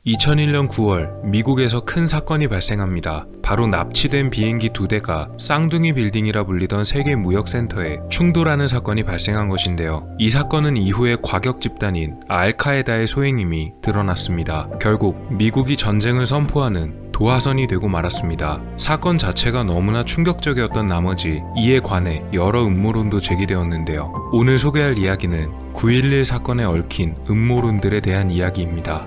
2001년 9월 미국에서 큰 사건이 발생합니다. 바로 납치된 비행기 2대가 쌍둥이 빌딩이라 불리던 세계 무역센터에 충돌하는 사건이 발생한 것인데요. 이 사건은 이후에 과격 집단인 알카에다의 소행임이 드러났습니다. 결국 미국이 전쟁을 선포하는 도화선이 되고 말았습니다. 사건 자체가 너무나 충격적이었던 나머지 이에 관해 여러 음모론도 제기되었는데요. 오늘 소개할 이야기는 9.11 사건에 얽힌 음모론들에 대한 이야기입니다.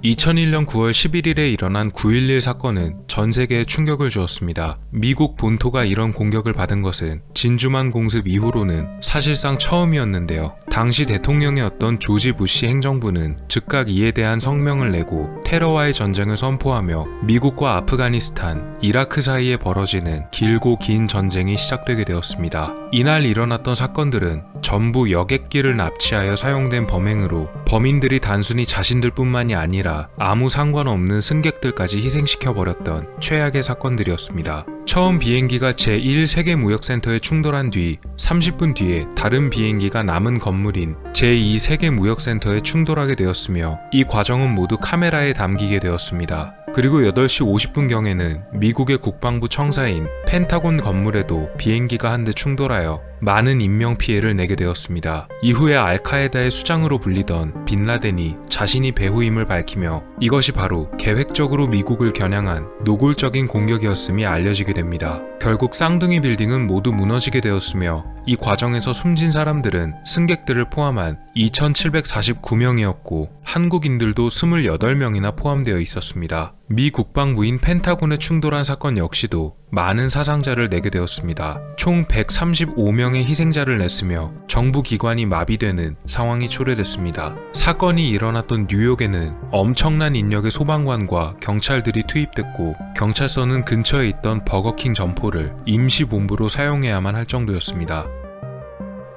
2001년 9월 11일에 일어난 9.11 사건은 전 세계에 충격을 주었습니다. 미국 본토가 이런 공격을 받은 것은 진주만 공습 이후로는 사실상 처음이었는데요. 당시 대통령이었던 조지 부시 행정부는 즉각 이에 대한 성명을 내고 테러와의 전쟁을 선포하며 미국과 아프가니스탄, 이라크 사이에 벌어지는 길고 긴 전쟁이 시작되게 되었습니다. 이날 일어났던 사건들은 전부 여객기를 납치하여 사용된 범행으로 범인들이 단순히 자신들뿐만이 아니라 아무 상관없는 승객들까지 희생시켜버렸던 최악의 사건들이었습니다. 처음 비행기가 제1세계무역센터에 충돌한 뒤 30분 뒤에 다른 비행기가 남은 건물인 제2세계무역센터에 충돌하게 되었으며 이 과정은 모두 카메라에 담기게 되었습니다. 그리고 8시 50분경에는 미국의 국방부 청사인 펜타곤 건물에도 비행기가 한 대 충돌하여 많은 인명피해를 내게 되었습니다. 이후에 알카에다의 수장으로 불리던 빈라덴이 자신이 배후임을 밝히며 이것이 바로 계획적으로 미국을 겨냥한 노골적인 공격이었음이 알려지게 됩니다. 결국 쌍둥이 빌딩은 모두 무너지게 되었으며 이 과정에서 숨진 사람들은 승객들을 포함한 2,749명이었고 한국인들도 28명이나 포함되어 있었습니다. 미 국방부인 펜타곤에 충돌한 사건 역시도 많은 사상자를 내게 되었습니다. 총 135명의 희생자를 냈으며 정부 기관이 마비되는 상황이 초래됐습니다. 사건이 일어났던 뉴욕에는 엄청난 인력의 소방관과 경찰들이 투입됐고 경찰서는 근처에 있던 버거킹 점포를 임시본부로 사용해야만 할 정도였습니다.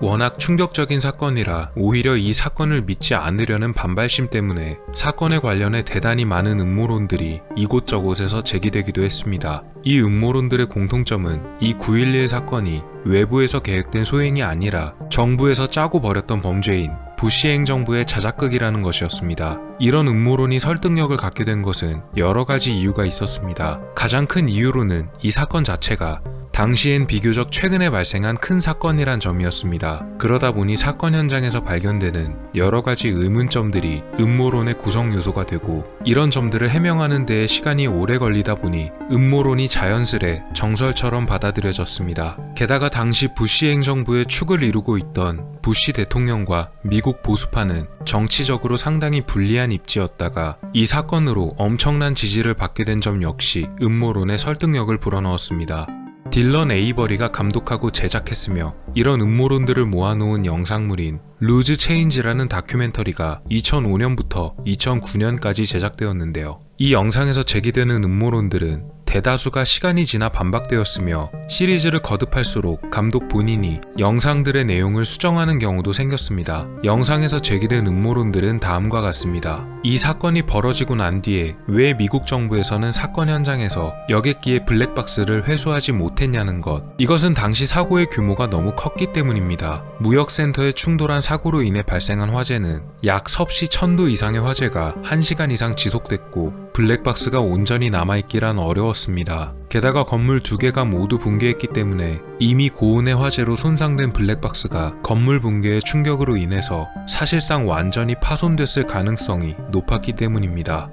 워낙 충격적인 사건이라 오히려 이 사건을 믿지 않으려는 반발심 때문에 사건에 관련해 대단히 많은 음모론들이 이곳저곳에서 제기되기도 했습니다. 이 음모론들의 공통점은 이 9.11 사건이 외부에서 계획된 소행이 아니라 정부에서 짜고 버렸던 범죄인 부시 행정부의 자작극이라는 것이었습니다. 이런 음모론이 설득력을 갖게 된 것은 여러 가지 이유가 있었습니다. 가장 큰 이유로는 이 사건 자체가 당시엔 비교적 최근에 발생한 큰 사건이란 점이었습니다. 그러다 보니 사건 현장에서 발견되는 여러 가지 의문점들이 음모론의 구성 요소가 되고 이런 점들을 해명하는 데에 시간이 오래 걸리다 보니 음모론이 자연스레 정설처럼 받아들여졌습니다. 게다가 당시 부시 행정부의 축을 이루고 있던 부시 대통령과 미국 보수파는 정치적으로 상당히 불리한 입지였다가 이 사건으로 엄청난 지지를 받게 된 점 역시 음모론의 설득력을 불어넣었습니다. 딜런 에이버리가 감독하고 제작했으며 이런 음모론들을 모아놓은 영상물인 루즈 체인지라는 다큐멘터리가 2005년부터 2009년까지 제작되었는데요. 이 영상에서 제기되는 음모론들은 대다수가 시간이 지나 반박되었으며 시리즈를 거듭할수록 감독 본인이 영상들의 내용을 수정하는 경우도 생겼습니다. 영상에서 제기된 음모론들은 다음과 같습니다. 이 사건이 벌어지고 난 뒤에 왜 미국 정부에서는 사건 현장에서 여객기의 블랙박스를 회수하지 못했냐는 것. 이것은 당시 사고의 규모가 너무 컸기 때문입니다. 무역센터에 충돌한 사고로 인해 발생한 화재는 약 섭씨 1000도 이상의 화재가 1시간 이상 지속됐고 블랙박스가 온전히 남아있기란 어려웠습니다. 게다가 건물 2개가 모두 붕괴했기 때문에 이미 고온의 화재로 손상된 블랙박스가 건물 붕괴의 충격으로 인해서 사실상 완전히 파손됐을 가능성이 높았기 때문입니다.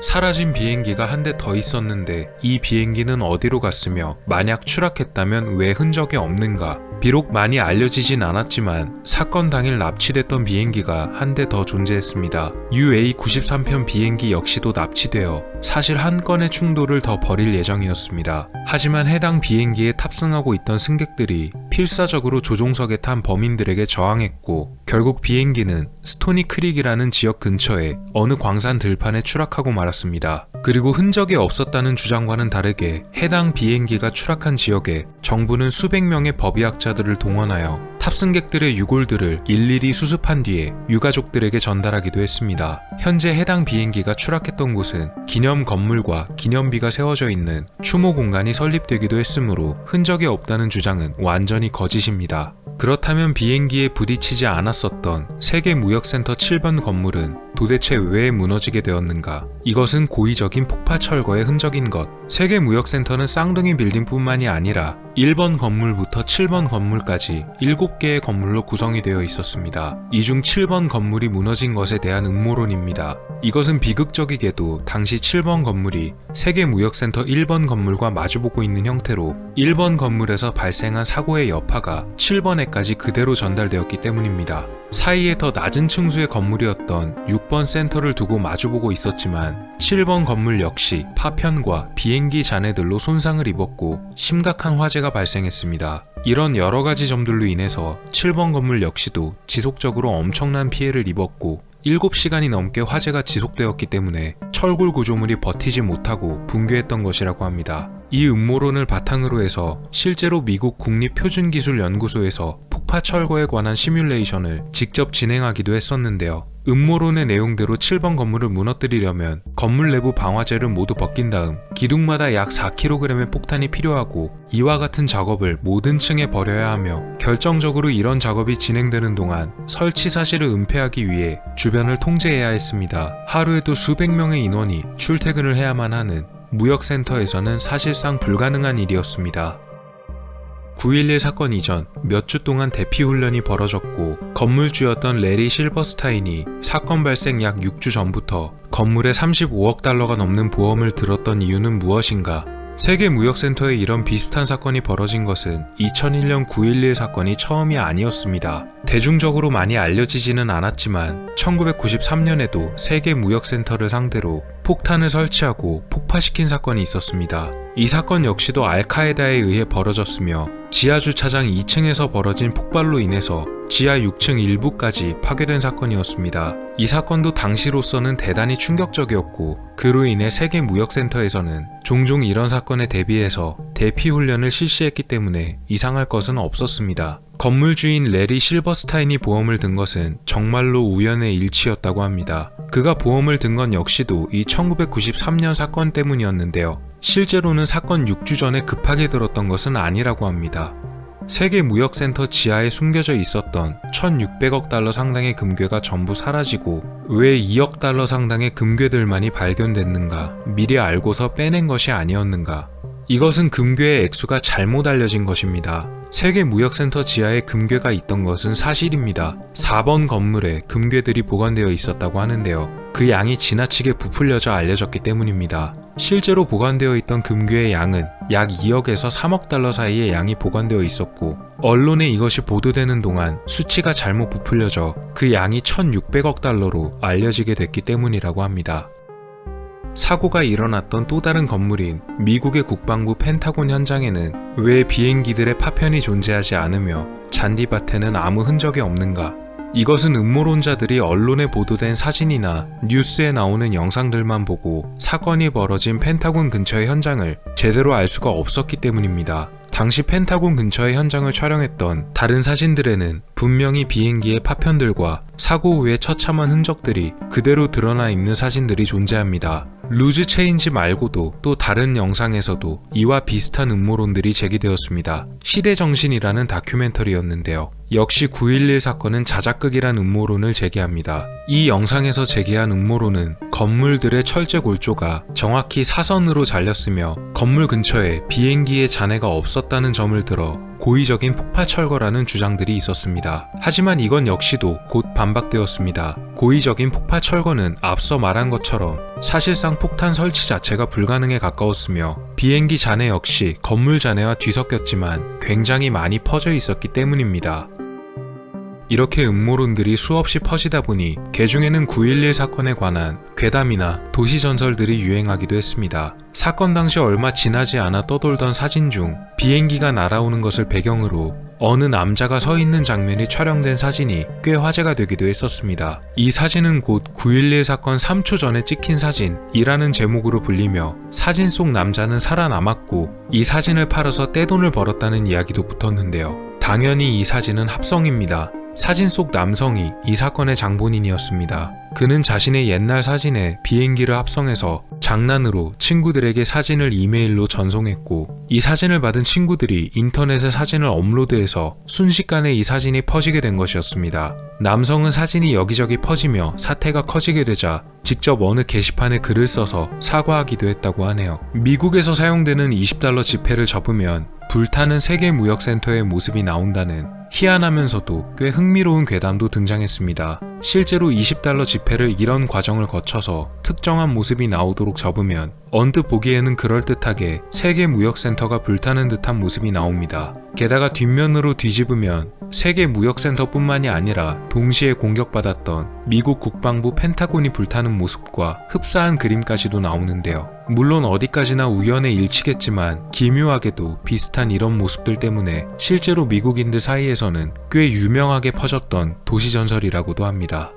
사라진 비행기가 한 대 더 있었는데 이 비행기는 어디로 갔으며 만약 추락했다면 왜 흔적이 없는가? 비록 많이 알려지진 않았지만 사건 당일 납치됐던 비행기가 한 대 더 존재했습니다. UA-93편 비행기 역시도 납치되어 사실 한 건의 충돌을 더 벌일 예정이었습니다. 하지만 해당 비행기에 탑승하고 있던 승객들이 필사적으로 조종석에 탄 범인들에게 저항했고 결국 비행기는 스토니 크릭이라는 지역 근처에 어느 광산 들판에 추락하고 말았습니다. 그리고 흔적이 없었다는 주장과는 다르게 해당 비행기가 추락한 지역에 정부는 수백 명의 법의학자들을 동원하여 탑승객들의 유골들을 일일이 수습한 뒤에 유가족들에게 전달하기도 했습니다. 현재 해당 비행기가 추락했던 곳은 기념 건물과 기념비가 세워져 있는 추모 공간이 설립되기도 했으므로 흔적이 없다는 주장은 완전히 거짓입니다. 그렇다면 비행기에 부딪히지 않았었던 세계무역센터 7번 건물은 도대체 왜 무너지게 되었는가? 이것은 고의적인 폭파 철거의 흔적인 것. 세계무역센터는 쌍둥이 빌딩뿐만이 아니라 1번 건물부터 7번 건물까지 7개의 건물로 구성이 되어 있었습니다. 이 중 7번 건물이 무너진 것에 대한 음모론입니다. 이것은 비극적이게도 당시 7번 건물이 세계무역센터 1번 건물과 마주보고 있는 형태로 1번 건물에서 발생한 사고의 여파가 7번에까지 그대로 전달되었기 때문입니다. 사이에 더 낮은 층수의 건물이었던 6번 센터를 두고 마주보고 있었지만 7번 건물 역시 파편과 비행기 잔해들로 손상을 입었고 심각한 화재가 발생했습니다. 이런 여러가지 점들로 인해서 7번 건물 역시도 지속적으로 엄청난 피해를 입었고 7시간이 넘게 화재가 지속되었기 때문에 철골 구조물이 버티지 못하고 붕괴했던 것이라고 합니다. 이 음모론을 바탕으로 해서 실제로 미국 국립표준기술연구소에서 폭파 철거에 관한 시뮬레이션을 직접 진행하기도 했었는데요. 음모론의 내용대로 7번 건물을 무너뜨리려면 건물 내부 방화제를 모두 벗긴 다음 기둥마다 약 4kg의 폭탄이 필요하고 이와 같은 작업을 모든 층에 벌여야 하며 결정적으로 이런 작업이 진행되는 동안 설치 사실을 은폐하기 위해 주변을 통제해야 했습니다. 하루에도 수백 명의 인원이 출퇴근을 해야만 하는 무역센터에서는 사실상 불가능한 일이었습니다. 9.11 사건 이전 몇 주 동안 대피 훈련이 벌어졌고 건물주였던 레리 실버스타인이 사건 발생 약 6주 전부터 건물에 35억 달러가 넘는 보험을 들었던 이유는 무엇인가? 세계무역센터에 이런 비슷한 사건이 벌어진 것은 2001년 9.11 사건이 처음이 아니었습니다. 대중적으로 많이 알려지지는 않았지만 1993년에도 세계무역센터를 상대로 폭탄을 설치하고 폭파시킨 사건이 있었습니다. 이 사건 역시도 알카에다에 의해 벌어졌으며 지하주차장 2층에서 벌어진 폭발로 인해서 지하 6층 일부까지 파괴된 사건이었습니다. 이 사건도 당시로서는 대단히 충격적이었고 그로 인해 세계무역센터에서는 종종 이런 사건에 대비해서 대피 훈련을 실시했기 때문에 이상할 것은 없었습니다. 건물 주인 레리 실버스타인이 보험을 든 것은 정말로 우연의 일치였다고 합니다. 그가 보험을 든 건 역시도 이 1993년 사건 때문이었는데요. 실제로는 사건 6주 전에 급하게 들었던 것은 아니라고 합니다. 세계무역센터 지하에 숨겨져 있었던 1,600억 달러 상당의 금괴가 전부 사라지고 왜 2억 달러 상당의 금괴들만이 발견됐는가? 미리 알고서 빼낸 것이 아니었는가? 이것은 금괴의 액수가 잘못 알려진 것입니다. 세계무역센터 지하에 금괴가 있던 것은 사실입니다. 4번 건물에 금괴들이 보관되어 있었다고 하는데요. 그 양이 지나치게 부풀려져 알려졌기 때문입니다. 실제로 보관되어 있던 금괴의 양은 약 2억에서 3억 달러 사이의 양이 보관되어 있었고 언론에 이것이 보도되는 동안 수치가 잘못 부풀려져 그 양이 1,600억 달러로 알려지게 됐기 때문이라고 합니다. 사고가 일어났던 또 다른 건물인 미국의 국방부 펜타곤 현장에는 왜 비행기들의 파편이 존재하지 않으며 잔디밭에는 아무 흔적이 없는가? 이것은 음모론자들이 언론에 보도된 사진이나 뉴스에 나오는 영상들만 보고 사건이 벌어진 펜타곤 근처의 현장을 제대로 알 수가 없었기 때문입니다. 당시 펜타곤 근처의 현장을 촬영했던 다른 사진들에는 분명히 비행기의 파편들과 사고 후의 처참한 흔적들이 그대로 드러나 있는 사진들이 존재합니다. 루즈 체인지 말고도 또 다른 영상에서도 이와 비슷한 음모론들이 제기되었습니다. 시대정신이라는 다큐멘터리였는데요. 역시 9.11 사건은 자작극이란 음모론을 제기합니다. 이 영상에서 제기한 음모론은 건물들의 철제 골조가 정확히 사선으로 잘렸으며 건물 근처에 비행기의 잔해가 없었다는 점을 들어 고의적인 폭파 철거라는 주장들이 있었습니다. 하지만 이건 역시도 곧 반박되었습니다. 고의적인 폭파 철거는 앞서 말한 것처럼 사실상 폭탄 설치 자체가 불가능에 가까웠으며 비행기 잔해 역시 건물 잔해와 뒤섞였지만 굉장히 많이 퍼져 있었기 때문입니다. 이렇게 음모론들이 수없이 퍼지다 보니 개중에는 9.11 사건에 관한 괴담이나 도시전설들이 유행하기도 했습니다. 사건 당시 얼마 지나지 않아 떠돌던 사진 중 비행기가 날아오는 것을 배경으로 어느 남자가 서 있는 장면이 촬영된 사진이 꽤 화제가 되기도 했었습니다. 이 사진은 곧 9.11 사건 3초 전에 찍힌 사진이라는 제목으로 불리며 사진 속 남자는 살아남았고 이 사진을 팔아서 떼돈을 벌었다는 이야기도 붙었는데요. 당연히 이 사진은 합성입니다. 사진 속 남성이 이 사건의 장본인이었습니다. 그는 자신의 옛날 사진에 비행기를 합성해서 장난으로 친구들에게 사진을 이메일로 전송했고, 이 사진을 받은 친구들이 인터넷에 사진을 업로드해서 순식간에 이 사진이 퍼지게 된 것이었습니다. 남성은 사진이 여기저기 퍼지며 사태가 커지게 되자 직접 어느 게시판에 글을 써서 사과하기도 했다고 하네요. 미국에서 사용되는 $20 지폐를 접으면 불타는 세계무역센터의 모습이 나온다는 희한하면서도 꽤 흥미로운 괴담도 등장했습니다. 실제로 $20 지폐를 이런 과정을 거쳐서 특정한 모습이 나오도록 접으면 언뜻 보기에는 그럴듯하게 세계무역센터가 불타는 듯한 모습이 나옵니다. 게다가 뒷면으로 뒤집으면 세계무역센터뿐만이 아니라 동시에 공격받았던 미국 국방부 펜타곤이 불타는 모습과 흡사한 그림까지도 나오는데요. 물론 어디까지나 우연의 일치겠지만 기묘하게도 비슷한 이런 모습들 때문에 실제로 미국인들 사이에서는 꽤 유명하게 퍼졌던 도시전설이라고도 합니다.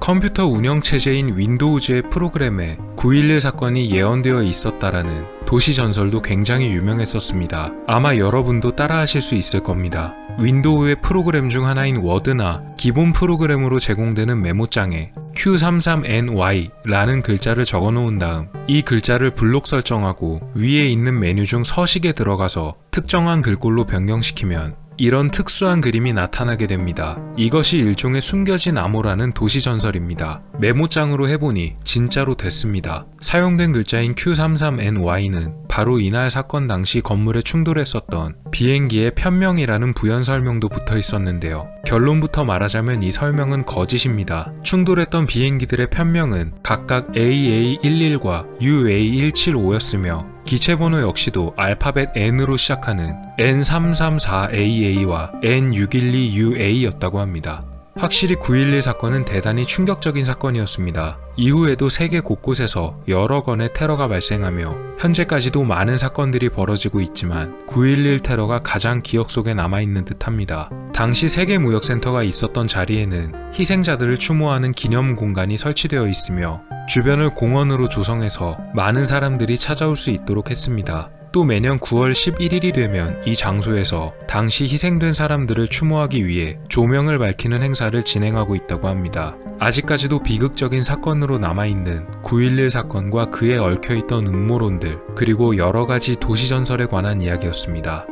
컴퓨터 운영체제인 윈도우즈의 프로그램에 9.11 사건이 예언되어 있었다라는 도시전설도 굉장히 유명했었습니다. 아마 여러분도 따라하실 수 있을 겁니다. 윈도우의 프로그램 중 하나인 워드나 기본 프로그램으로 제공되는 메모장에 Q33NY라는 글자를 적어 놓은 다음 이 글자를 블록 설정하고 위에 있는 메뉴 중 서식에 들어가서 특정한 글꼴로 변경시키면 이런 특수한 그림이 나타나게 됩니다. 이것이 일종의 숨겨진 암호라는 도시전설입니다. 메모장으로 해보니 진짜로 됐습니다. 사용된 글자인 Q33NY는 바로 이날 사건 당시 건물에 충돌했었던 비행기의 편명이라는 부연 설명도 붙어 있었는데요. 결론부터 말하자면 이 설명은 거짓입니다. 충돌했던 비행기들의 편명은 각각 AA11과 UA175였으며 기체번호 역시도 알파벳 N으로 시작하는 N334AA와 N612UA였다고 합니다. 확실히 9.11 사건은 대단히 충격적인 사건이었습니다. 이후에도 세계 곳곳에서 여러 건의 테러가 발생하며 현재까지도 많은 사건들이 벌어지고 있지만 9.11 테러가 가장 기억 속에 남아있는 듯합니다. 당시 세계무역센터가 있었던 자리에는 희생자들을 추모하는 기념 공간이 설치되어 있으며 주변을 공원으로 조성해서 많은 사람들이 찾아올 수 있도록 했습니다. 또 매년 9월 11일이 되면 이 장소에서 당시 희생된 사람들을 추모하기 위해 조명을 밝히는 행사를 진행하고 있다고 합니다. 아직까지도 비극적인 사건으로 남아있는 9.11 사건과 그에 얽혀있던 음모론들, 그리고 여러가지 도시전설에 관한 이야기였습니다.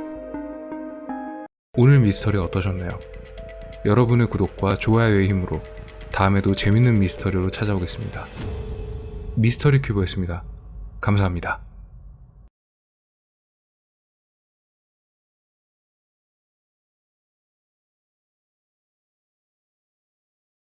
오늘 미스터리 어떠셨나요? 여러분의 구독과 좋아요의 힘으로 다음에도 재밌는 미스터리로 찾아오겠습니다. 미스터리 큐브였습니다. 감사합니다.